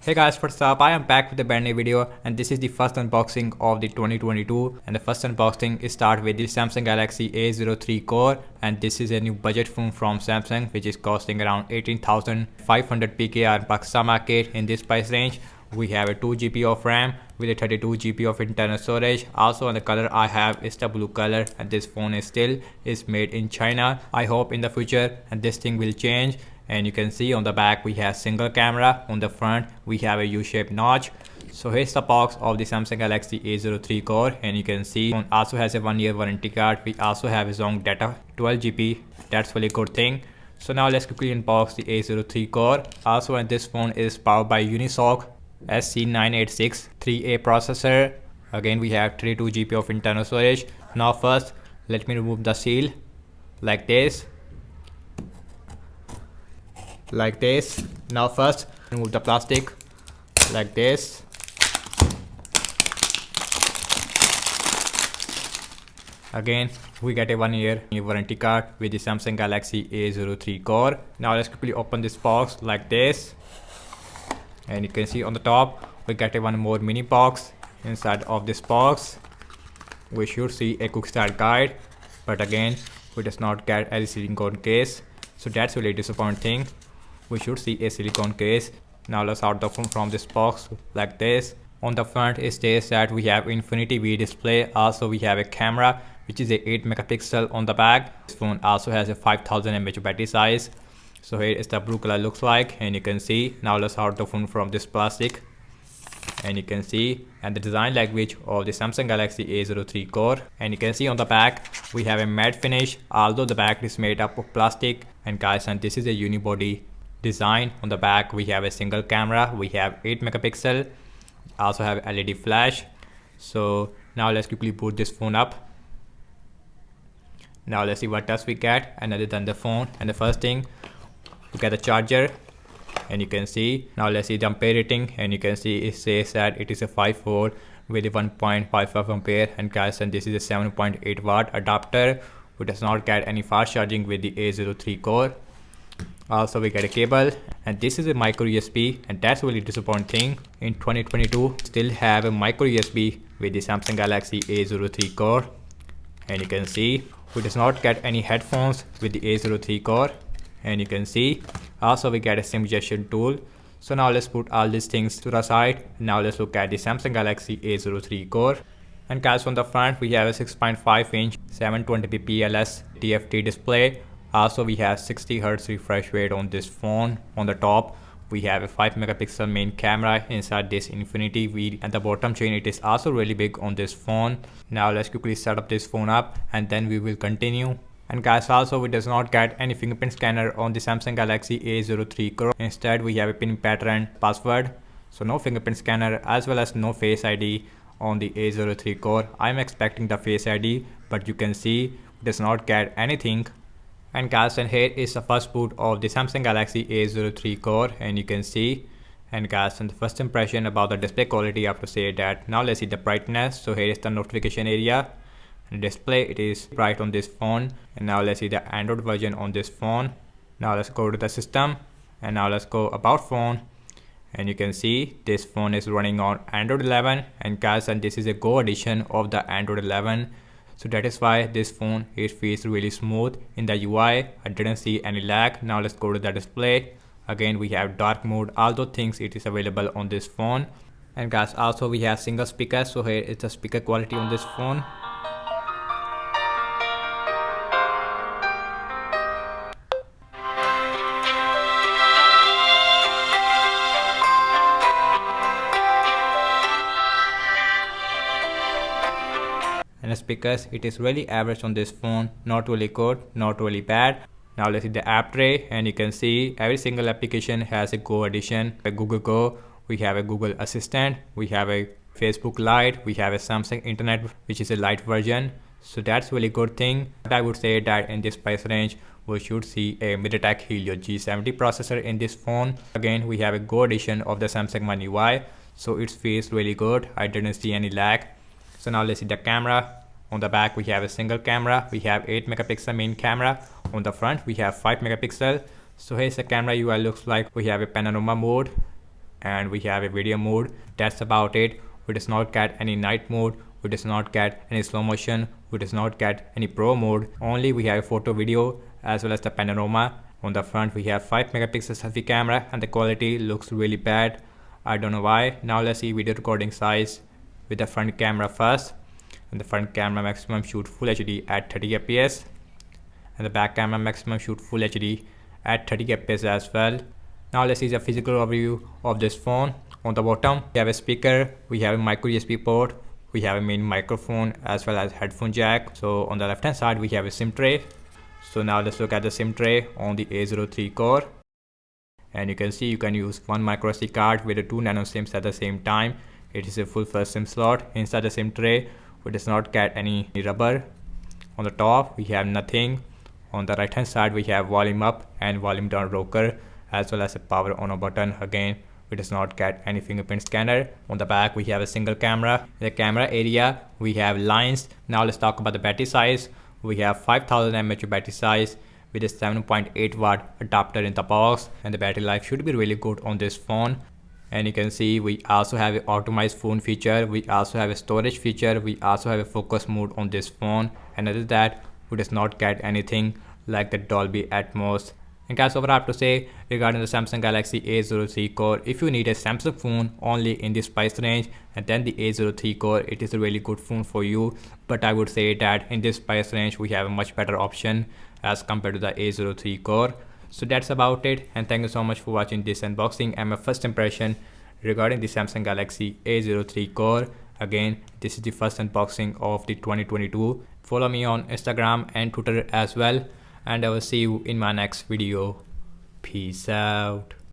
Hey guys, what's up? I am back with a brand new video and this is the first unboxing of the 2022 and the first unboxing is start with the Samsung Galaxy A03 core and this is a new budget phone from Samsung which is costing around 18,500 PKR in Pakistan market. In this price range we have a 2GB of RAM with a 32GB of internal storage. Also on the color I have is the blue color and this phone is still made in China. I hope in the future and this thing will change. And you can see on the back we have single camera, on the front we have a U-shaped notch. So here's the box of the Samsung Galaxy A03 core and you can see it also has a 1-year warranty card. We also have a long data 12GB. That's really good thing. So now let's quickly unbox the A03 core. Also and this phone is powered by UniSOC SC9863A processor. Again we have 32GB of internal storage. Now first let me remove the seal like this. Now first remove the plastic like this. Again we get a 1-year warranty card with the Samsung Galaxy A03 core. Now let's quickly open this box like this and you can see on the top we get a one more mini box. Inside of this box we should see a quick start guide, but again we does not get a silicone case, so that's really disappointing. We should see a silicone case. Now let's out the phone from this box like this. On the front it states that we have Infinity V display. Also we have a camera which is a 8 megapixel on the back. This phone also has a 5000 mAh battery size. So here is the blue color looks like and you can see. Now let's out the phone from this plastic and you can see and the design language of the Samsung Galaxy A03 core, and you can see on the back we have a matte finish, although the back is made up of plastic. And guys, and this is a unibody design. On the back we have a single camera, we have 8 megapixel, also have LED flash. So now let's quickly boot this phone up. Now let's see what else we get. And other than the phone, and the first thing we get the charger and you can see. Now let's see the ampere rating and you can see it says that it is a 5 volt with a 1.55 ampere. And guys, and this is a 7.8 watt adapter. We does not get any fast charging with the A03 core. Also we get a cable and this is a micro USB, and that's really disappointing. In 2022 still have a micro USB with the Samsung Galaxy A03 core, and you can see we does not get any headphones with the A03 core, and you can see also we get a SIM injection tool. So now let's put all these things to the side. Now let's look at the Samsung Galaxy A03 core. And guys, on the front we have a 6.5 inch 720p PLS TFT display. Also we have 60 Hz refresh rate on this phone. On the top we have a 5 megapixel main camera inside this Infinity V, and the bottom chain it is also really big on this phone. Now let's quickly set up this phone up and then we will continue. And guys, also we does not get any fingerprint scanner on the Samsung Galaxy A03 core. Instead we have a pin pattern password, so no fingerprint scanner as well as no Face ID on the A03 core. I'm expecting the Face ID, but you can see does not get anything. And guys, and here is the first boot of the Samsung Galaxy A03 core, and you can see. And guys, and the first impression about the display quality I have to say that. Now let's see the brightness. So here is the notification area and display, it is bright on this phone. And now let's see the Android version on this phone. Now let's go to the system and now let's go about phone, and you can see this phone is running on Android 11. And guys, and this is a Go edition of the Android 11. So that is why this phone it feels really smooth in the UI. I didn't see any lag. Now let's go to the display. Again we have dark mode, all those things it is available on this phone. And guys, also we have single speaker. So here is the speaker quality on this phone. And the speakers it is really average on this phone, not really good, not really bad. Now let's see the app tray, and you can see every single application has a Go edition. A Google Go, we have a Google Assistant, we have a Facebook Lite, we have a Samsung Internet which is a light version. So that's really good thing. But I would say that in this price range we should see a MediaTek Helio G70 processor in this phone. Again we have a Go edition of the Samsung One UI, so it feels really good. I didn't see any lag. So now let's see the camera. On the back we have a single camera, we have 8 megapixel main camera. On the front we have 5 megapixel. So here's the camera UI looks like. We have a panorama mode, and we have a video mode. That's about it. We does not get any night mode, we does not get any slow motion, we does not get any pro mode. Only we have photo video as well as the panorama. On the front we have 5 megapixel selfie camera and the quality looks really bad. I don't know why. Now let's see video recording size with the front camera first. And the front camera maximum shoot full HD at 30 fps, and the back camera maximum shoot full HD at 30 fps as well. Now let's see the physical overview of this phone. On the bottom we have a speaker, we have a micro USB port, we have a main microphone as well as headphone jack. So on the left hand side we have a SIM tray. So now let's look at the SIM tray on the A03 core, and you can see you can use one micro SD card with the 2 nano SIMs at the same time. It is a full first SIM slot. Inside the SIM tray we does not get any rubber. On the top we have nothing. On the right hand side we have volume up and volume down rocker as well as a power on a button. Again we does not get any fingerprint scanner. On the back we have a single camera. In the camera area we have lines. Now let's talk about the battery size. We have 5000 mAh battery size with a 7.8 watt adapter in the box, and the battery life should be really good on this phone. And you can see we also have an optimized phone feature, we also have a storage feature, we also have a focus mode on this phone, and other than that we does not get anything like the Dolby Atmos. And guys, overall I have to say regarding the Samsung Galaxy A03 core, if you need a Samsung phone only in this price range, and then the A03 core, it is a really good phone for you. But I would say that in this price range we have a much better option as compared to the A03 core. So that's about it, and thank you so much for watching this unboxing and my first impression regarding the Samsung Galaxy A03 core. Again, this is the first unboxing of the 2022. Follow me on Instagram and Twitter as well, and I will see you in my next video. Peace out.